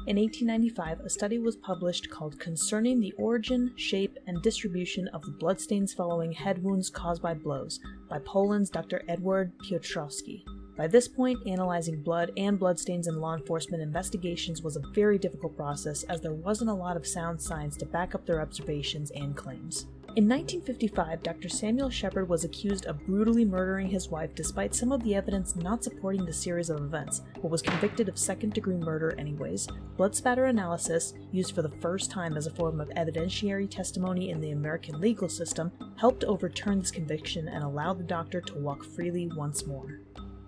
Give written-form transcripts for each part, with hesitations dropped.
In 1895, a study was published called Concerning the Origin, Shape, and Distribution of the Bloodstains Following Head Wounds Caused by Blows by Poland's Dr. Edward Piotrowski. By this point, analyzing blood and bloodstains in law enforcement investigations was a very difficult process as there wasn't a lot of sound science to back up their observations and claims. In 1955, Dr. Samuel Shepard was accused of brutally murdering his wife despite some of the evidence not supporting the series of events, but was convicted of second-degree murder anyways. Blood spatter analysis, used for the first time as a form of evidentiary testimony in the American legal system, helped overturn this conviction and allow the doctor to walk freely once more.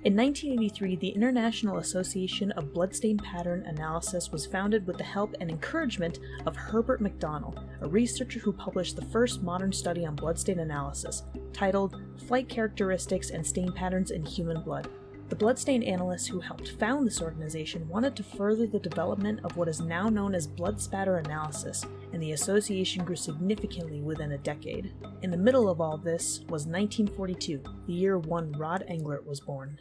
In 1983, the International Association of Bloodstain Pattern Analysis was founded with the help and encouragement of Herbert McDonnell, a researcher who published the first modern study on bloodstain analysis, titled Flight Characteristics and Stain Patterns in Human Blood. The bloodstain analysts who helped found this organization wanted to further the development of what is now known as blood spatter analysis, and the association grew significantly within a decade. In the middle of all this was 1942, the year one Rod Englert was born.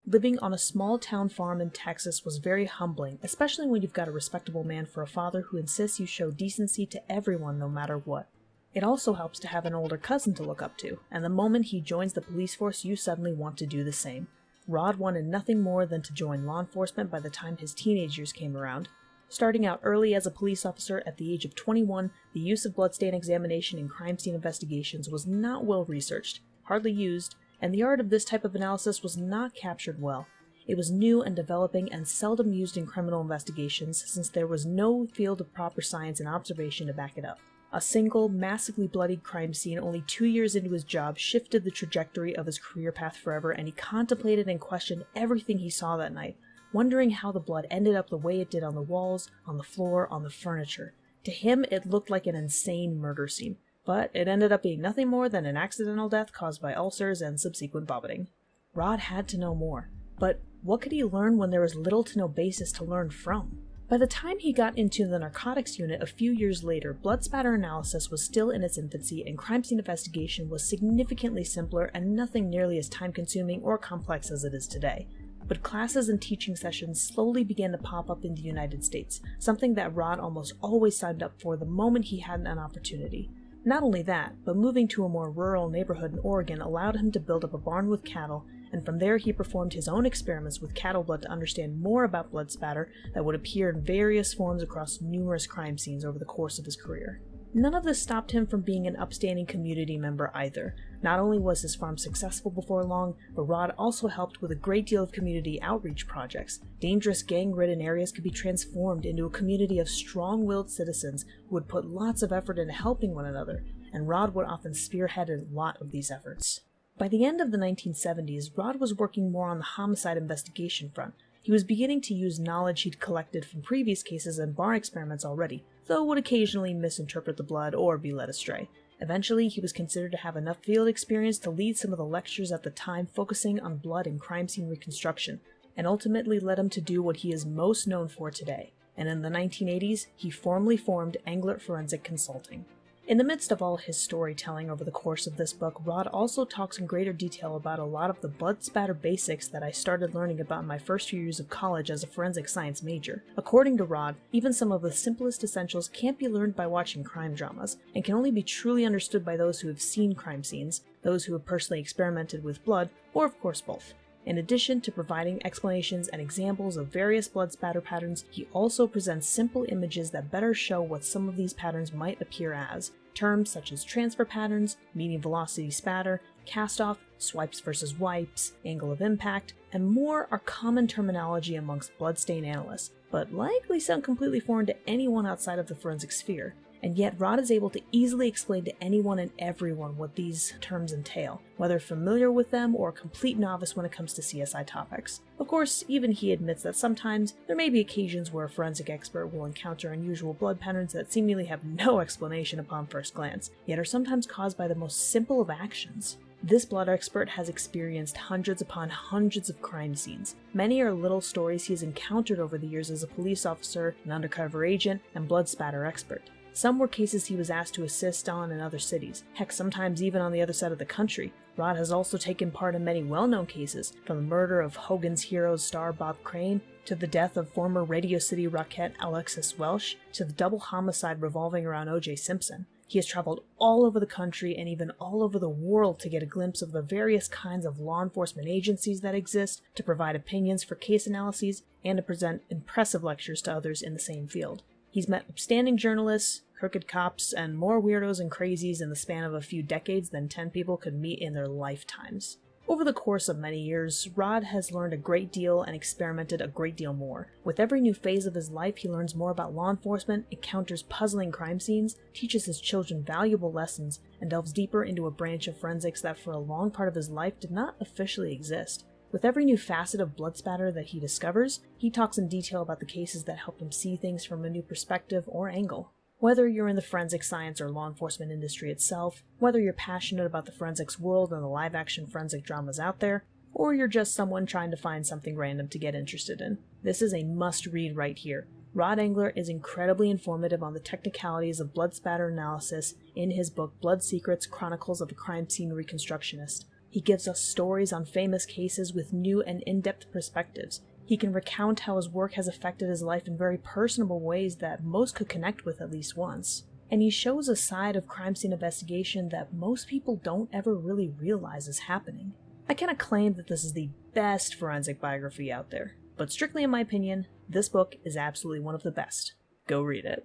Living on a small town farm in Texas was very humbling, especially when you've got a respectable man for a father who insists you show decency to everyone no matter what. It also helps to have an older cousin to look up to, and the moment he joins the police force you suddenly want to do the same. Rod wanted nothing more than to join law enforcement by the time his teenage years came around. Starting out early as a police officer at the age of 21, the use of bloodstain examination in crime scene investigations was not well researched, hardly used, and the art of this type of analysis was not captured well. It was new and developing and seldom used in criminal investigations since there was no field of proper science and observation to back it up. A single, massively bloodied crime scene only 2 years into his job shifted the trajectory of his career path forever, and he contemplated and questioned everything he saw that night, wondering how the blood ended up the way it did on the walls, on the floor, on the furniture. To him, it looked like an insane murder scene. But it ended up being nothing more than an accidental death caused by ulcers and subsequent vomiting. Rod had to know more, but what could he learn when there was little to no basis to learn from? By the time he got into the narcotics unit a few years later, blood spatter analysis was still in its infancy and crime scene investigation was significantly simpler and nothing nearly as time-consuming or complex as it is today. But classes and teaching sessions slowly began to pop up in the United States, something that Rod almost always signed up for the moment he had an opportunity. Not only that, but moving to a more rural neighborhood in Oregon allowed him to build up a barn with cattle, and from there he performed his own experiments with cattle blood to understand more about blood spatter that would appear in various forms across numerous crime scenes over the course of his career. None of this stopped him from being an upstanding community member either. Not only was his farm successful before long, but Rod also helped with a great deal of community outreach projects. Dangerous gang-ridden areas could be transformed into a community of strong-willed citizens who would put lots of effort into helping one another, and Rod would often spearhead a lot of these efforts. By the end of the 1970s, Rod was working more on the homicide investigation front. He was beginning to use knowledge he'd collected from previous cases and barn experiments already, though would occasionally misinterpret the blood or be led astray. Eventually, he was considered to have enough field experience to lead some of the lectures at the time focusing on blood and crime scene reconstruction, and ultimately led him to do what he is most known for today. And in the 1980s, he formally formed Englert Forensic Consulting. In the midst of all his storytelling over the course of this book, Rod also talks in greater detail about a lot of the blood spatter basics that I started learning about in my first few years of college as a forensic science major. According to Rod, even some of the simplest essentials can't be learned by watching crime dramas, and can only be truly understood by those who have seen crime scenes, those who have personally experimented with blood, or of course both. In addition to providing explanations and examples of various blood spatter patterns, he also presents simple images that better show what some of these patterns might appear as. Terms such as transfer patterns, medium velocity spatter, cast-off, swipes versus wipes, angle of impact, and more are common terminology amongst bloodstain analysts, but likely sound completely foreign to anyone outside of the forensic sphere. And yet Rod is able to easily explain to anyone and everyone what these terms entail, whether familiar with them or a complete novice when it comes to CSI topics. Of course, even he admits that sometimes there may be occasions where a forensic expert will encounter unusual blood patterns that seemingly have no explanation upon first glance, yet are sometimes caused by the most simple of actions. This blood expert has experienced hundreds upon hundreds of crime scenes. Many are little stories he has encountered over the years as a police officer, an undercover agent, and blood spatter expert. Some were cases he was asked to assist on in other cities, heck, sometimes even on the other side of the country. Rod has also taken part in many well-known cases, from the murder of Hogan's Heroes star Bob Crane, to the death of former Radio City Rockette Alexis Welsh, to the double homicide revolving around O.J. Simpson. He has traveled all over the country and even all over the world to get a glimpse of the various kinds of law enforcement agencies that exist, to provide opinions for case analyses, and to present impressive lectures to others in the same field. He's met upstanding journalists, crooked cops, and more weirdos and crazies in the span of a few decades than 10 people could meet in their lifetimes. Over the course of many years, Rod has learned a great deal and experimented a great deal more. With every new phase of his life, he learns more about law enforcement, encounters puzzling crime scenes, teaches his children valuable lessons, and delves deeper into a branch of forensics that for a long part of his life did not officially exist. With every new facet of bloodspatter that he discovers, he talks in detail about the cases that help him see things from a new perspective or angle. Whether you're in the forensic science or law enforcement industry itself, whether you're passionate about the forensics world and the live-action forensic dramas out there, or you're just someone trying to find something random to get interested in, this is a must-read right here. Rod Englert is incredibly informative on the technicalities of bloodspatter analysis in his book Blood Secrets, Chronicles of a Crime Scene Reconstructionist. He gives us stories on famous cases with new and in-depth perspectives. He can recount how his work has affected his life in very personable ways that most could connect with at least once. And he shows a side of crime scene investigation that most people don't ever really realize is happening. I cannot claim that this is the best forensic biography out there, but strictly in my opinion, this book is absolutely one of the best. Go read it.